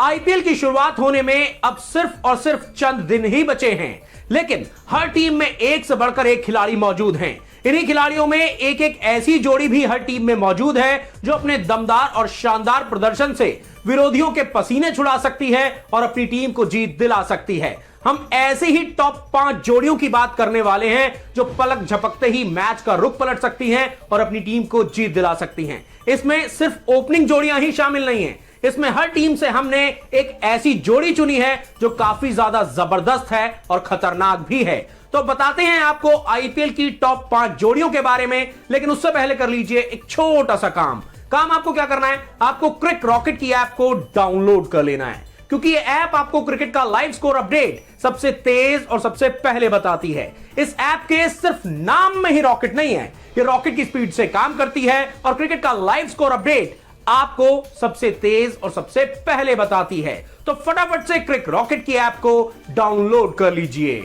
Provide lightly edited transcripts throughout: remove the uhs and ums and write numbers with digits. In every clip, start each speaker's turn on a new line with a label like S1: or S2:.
S1: IPL की शुरुआत होने में अब सिर्फ और सिर्फ चंद दिन ही बचे हैं, लेकिन हर टीम में एक से बढ़कर एक खिलाड़ी मौजूद हैं। इन्हीं खिलाड़ियों में एक एक ऐसी जोड़ी भी हर टीम में मौजूद है जो अपने दमदार और शानदार प्रदर्शन से विरोधियों के पसीने छुड़ा सकती है और अपनी टीम को जीत दिला सकती है। हम ऐसे ही टॉप 5 जोड़ियों की बात करने वाले हैं जो पलक झपकते ही मैच का रुख पलट सकती हैं और अपनी टीम को जीत दिला सकती हैं। इसमें सिर्फ ओपनिंग जोड़ियां ही शामिल नहीं हैं, इसमें हर टीम से हमने एक ऐसी जोड़ी चुनी है जो काफी ज्यादा जबरदस्त है और खतरनाक भी है। तो बताते हैं आपको आईपीएल की टॉप 5 जोड़ियों के बारे में, लेकिन उससे पहले कर लीजिए एक छोटा सा काम आपको क्या करना है, आपको क्रिक रॉकेट की ऐप को डाउनलोड कर लेना है, क्योंकि ये ऐप आपको क्रिकेट का लाइव स्कोर अपडेट सबसे तेज और सबसे पहले बताती है। इस ऐप के सिर्फ नाम में ही रॉकेट नहीं है, ये रॉकेट की स्पीड से काम करती है और क्रिकेट का लाइव स्कोर अपडेट आपको सबसे तेज और सबसे पहले बताती है। तो फटाफट से क्रिक रॉकेट की ऐप को डाउनलोड कर लीजिए।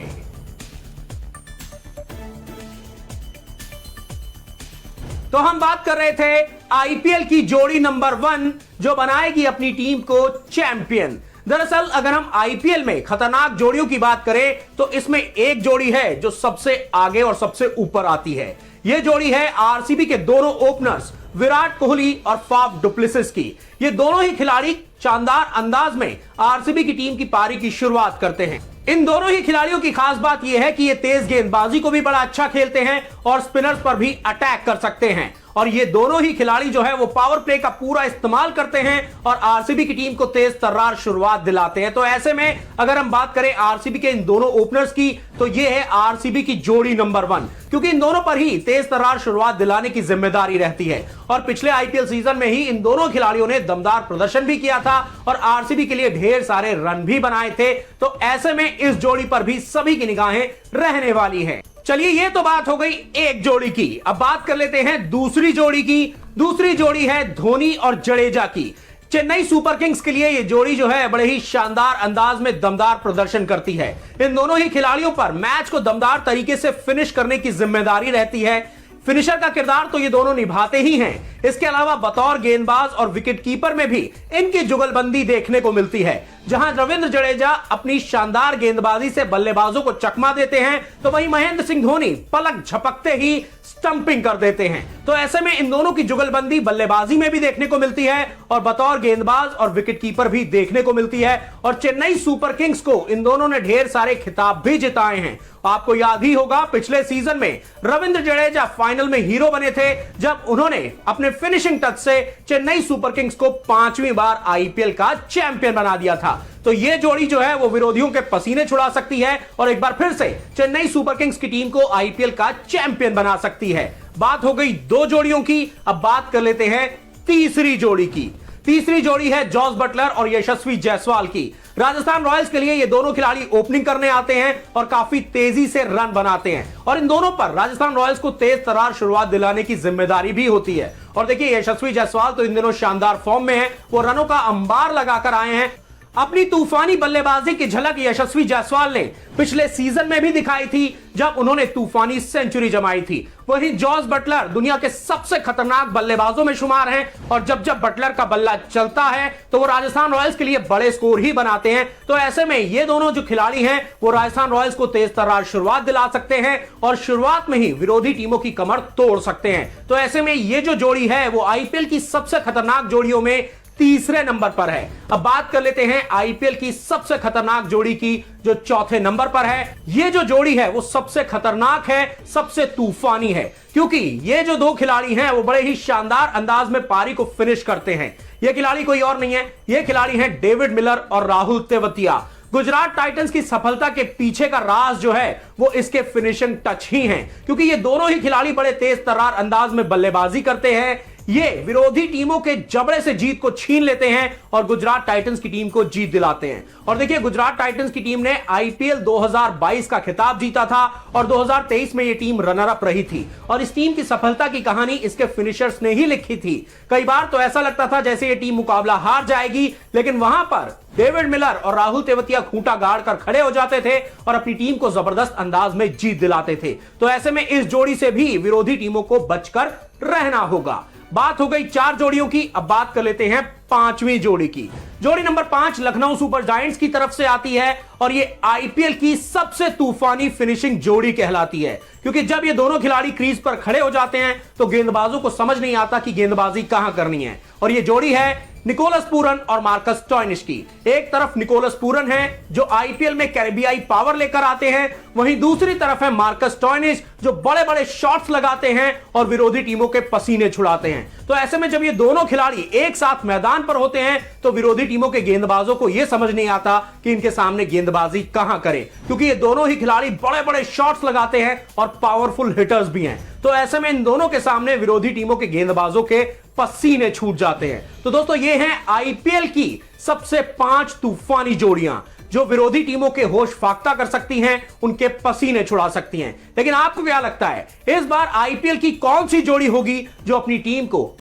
S1: तो हम बात कर रहे थे आईपीएल की जोड़ी नंबर 1 जो बनाएगी अपनी टीम को चैंपियन। दरअसल अगर हम आईपीएल में खतरनाक जोड़ियों की बात करें तो इसमें एक जोड़ी है जो सबसे आगे और सबसे ऊपर आती है। यह जोड़ी है आरसीबी के दोनों ओपनर्स विराट कोहली और फाफ डुप्लेसिस की। ये दोनों ही खिलाड़ी शानदार अंदाज में आरसीबी की टीम की पारी की शुरुआत करते हैं। इन दोनों ही खिलाड़ियों की खास बात यह है कि ये तेज गेंदबाजी को भी बड़ा अच्छा खेलते हैं और स्पिनर्स पर भी अटैक कर सकते हैं। और ये दोनों ही खिलाड़ी जो है वो पावर प्ले का पूरा इस्तेमाल करते हैं और आरसीबी की टीम को तेज तर्रार शुरुआत दिलाते हैं। तो ऐसे में अगर हम बात करें आरसीबी के इन दोनों ओपनर्स की तो ये है आरसीबी की जोड़ी नंबर 1, क्योंकि इन दोनों पर ही तेज तर्रार शुरुआत दिलाने की जिम्मेदारी रहती है। और पिछले आईपीएल सीजन में ही इन दोनों खिलाड़ियों ने दमदार प्रदर्शन भी किया था और आरसीबी के लिए ढेर सारे रन भी बनाए थे। तो ऐसे में इस जोड़ी पर भी सभी की निगाहें रहने वाली हैं। चलिए ये तो बात हो गई एक जोड़ी की, अब बात कर लेते हैं दूसरी जोड़ी की। दूसरी जोड़ी है धोनी और जडेजा की। चेन्नई सुपर किंग्स के लिए ये जोड़ी जो है बड़े ही शानदार अंदाज में दमदार प्रदर्शन करती है। इन दोनों ही खिलाड़ियों पर मैच को दमदार तरीके से फिनिश करने की जिम्मेदारी रहती है। फिनिशर का किरदार तो ये दोनों निभाते ही हैं, इसके अलावा बतौर गेंदबाज और विकेट कीपर में भी इनकी जुगलबंदी देखने को मिलती है। जहां रविंद्र जडेजा अपनी शानदार गेंदबाजी से बल्लेबाजों को चकमा देते हैं तो वहीं महेंद्र सिंह धोनी पलक झपकते ही स्टंपिंग कर देते हैं। तो ऐसे में इन दोनों की जुगलबंदी बल्लेबाजी में भी देखने को मिलती है और बतौर गेंदबाज और विकेट कीपर भी देखने को मिलती है। और चेन्नई सुपर किंग्स को इन दोनों ने ढेर सारे खिताब भी जिताए हैं। आपको याद ही होगा पिछले सीजन में रविंद्र जडेजा फाइनल में हीरो बने थे जब उन्होंने अपने फिनिशिंग टच से चेन्नई सुपर किंग्स को 5वीं बार आईपीएल का चैंपियन बना दिया था। तो यह जोड़ी जो है वो विरोधियों के पसीने छुड़ा सकती है और एक बार फिर से चेन्नई सुपर किंग्स की टीम को आईपीएल का चैंपियन बना सकती है। बात हो गई 2 जोड़ियों की, अब बात कर लेते हैं तीसरी जोड़ी की। तीसरी जोड़ी है जॉस बटलर और यशस्वी जायसवाल की। राजस्थान रॉयल्स के लिए ये दोनों खिलाड़ी ओपनिंग करने आते हैं और काफी तेजी से रन बनाते हैं और इन दोनों पर राजस्थान रॉयल्स को तेज तर्रार शुरुआत दिलाने की जिम्मेदारी भी होती है। और देखिए यशस्वी जायसवाल तो इन दिनों शानदार फॉर्म में है, वो रनों का अंबार लगाकर आए हैं। अपनी तूफानी बल्लेबाजी की झलक यशस्वी जायसवाल ने पिछले सीजन में भी दिखाई थी जब उन्होंने तूफानी सेंचुरी जमाई थी। वहीं जॉस बटलर दुनिया के सबसे खतरनाक बल्लेबाजों में शुमार हैं और जब जब बटलर का बल्ला चलता है तो वो राजस्थान रॉयल्स के लिए बड़े स्कोर ही बनाते हैं। तो ऐसे में ये दोनों जो खिलाड़ी हैं वो राजस्थान रॉयल्स को तेज तर्रार शुरुआत दिला सकते हैं और शुरुआत में ही विरोधी टीमों की कमर तोड़ सकते हैं। तो ऐसे में ये जो जोड़ी है वो आईपीएल की सबसे खतरनाक जोड़ियों में तीसरे नंबर पर है। अब बात कर लेते हैं आईपीएल की सबसे खतरनाक जोड़ी की जो चौथे नंबर पर है। ये जो जोड़ी है वो सबसे खतरनाक है, सबसे तूफानी है, क्योंकि ये जो 2 खिलाड़ी हैं वो बड़े ही शानदार अंदाज में पारी को फिनिश करते हैं। ये खिलाड़ी कोई और नहीं है, ये खिलाड़ी हैं डेविड मिलर और राहुल तेवतिया। गुजरात टाइटंस की सफलता के पीछे का राज जो है वो इसके फिनिशिंग टच ही हैं, क्योंकि ये दोनों ही खिलाड़ी बड़े तेज तर्रार अंदाज में बल्लेबाजी करते हैं। ये विरोधी टीमों के जबड़े से जीत को छीन लेते हैं और गुजरात टाइटंस की टीम को जीत दिलाते हैं। और देखिए गुजरात टाइटंस की टीम ने आईपीएल 2022 का खिताब जीता था और 2023 में ये टीम रनर अप रही थी और इस टीम की सफलता की कहानी इसके फिनिशर्स ने ही लिखी थी। कई बार तो ऐसा लगता था जैसे ये टीम मुकाबला हार जाएगी, लेकिन वहां पर डेविड मिलर और राहुल तेवतिया खूंटा गाड़ कर खड़े हो जाते थे और अपनी टीम को जबरदस्त अंदाज में जीत दिलाते थे। तो ऐसे में इस जोड़ी से भी विरोधी टीमों को बचकर रहना होगा। बात हो गई 4 जोड़ियों की, अब बात कर लेते हैं 5वीं जोड़ी की। जोड़ी नंबर 5 लखनऊ सुपर जायंट्स की तरफ से आती है और ये आईपीएल की सबसे तूफानी फिनिशिंग जोड़ी कहलाती है, क्योंकि जब ये दोनों खिलाड़ी क्रीज पर खड़े हो जाते हैं तो गेंदबाजों को समझ नहीं आता कि गेंदबाजी कहां करनी है। और ये जोड़ी है निकोलस पूरन और मार्कस स्टोइनिस की। एक तरफ निकोलस पूरन है जो आईपीएल में कैरिबियाई पावर लेकर आते हैं, वहीं दूसरी तरफ है मार्कस स्टोइनिस जो बड़े बड़े शॉट्स लगाते हैं और विरोधी टीमों के पसीने छुड़ाते हैं। तो ऐसे में जब ये दोनों खिलाड़ी एक साथ मैदान पर होते हैं तो विरोधी टीमों के गेंदबाजों को यह समझ नहीं आता कि इनके सामने गेंदबाजी कहां करें, क्योंकि ये दोनों ही खिलाड़ी बड़े बड़े शॉट्स लगाते हैं और पावरफुल हिटर्स भी हैं। तो ऐसे में इन दोनों के सामने विरोधी टीमों के गेंदबाजों के पसीने छूट जाते हैं। तो दोस्तों ये हैं आईपीएल की सबसे 5 तूफानी जोड़ियां जो विरोधी टीमों के होश फाख्ता कर सकती हैं, उनके पसीने छुड़ा सकती हैं। लेकिन आपको क्या लगता है इस बार आईपीएल की कौन सी जोड़ी होगी जो अपनी टीम को